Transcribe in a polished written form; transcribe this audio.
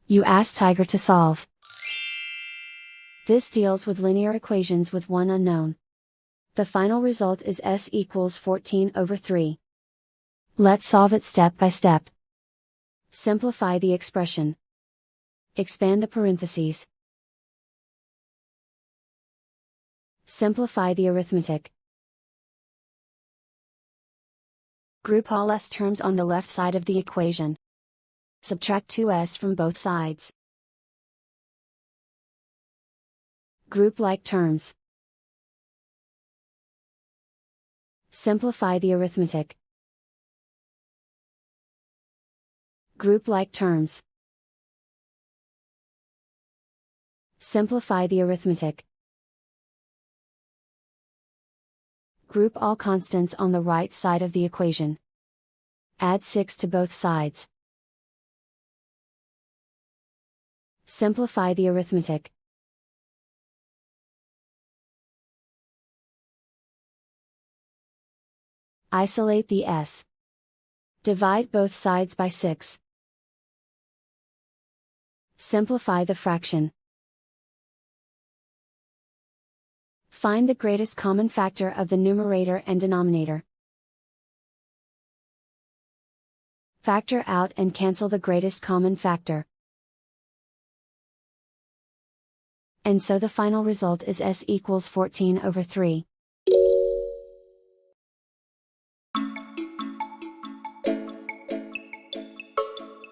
You ask Tiger to solve. This deals with linear equations with one unknown. The final result is s equals 14/3. Let's solve it step by step. Simplify the expression. Expand the parentheses. Simplify the arithmetic. Group all s terms on the left side of the equation. Subtract 2s from both sides. Group like terms. Simplify the arithmetic. Group like terms. Simplify the arithmetic. Group all constants on the right side of the equation. Add 6 to both sides. Simplify the arithmetic. Isolate the s. Divide both sides by 6. Simplify the fraction. Find the greatest common factor of the numerator and denominator. Factor out and cancel the greatest common factor. And so the final result is s equals 14/3.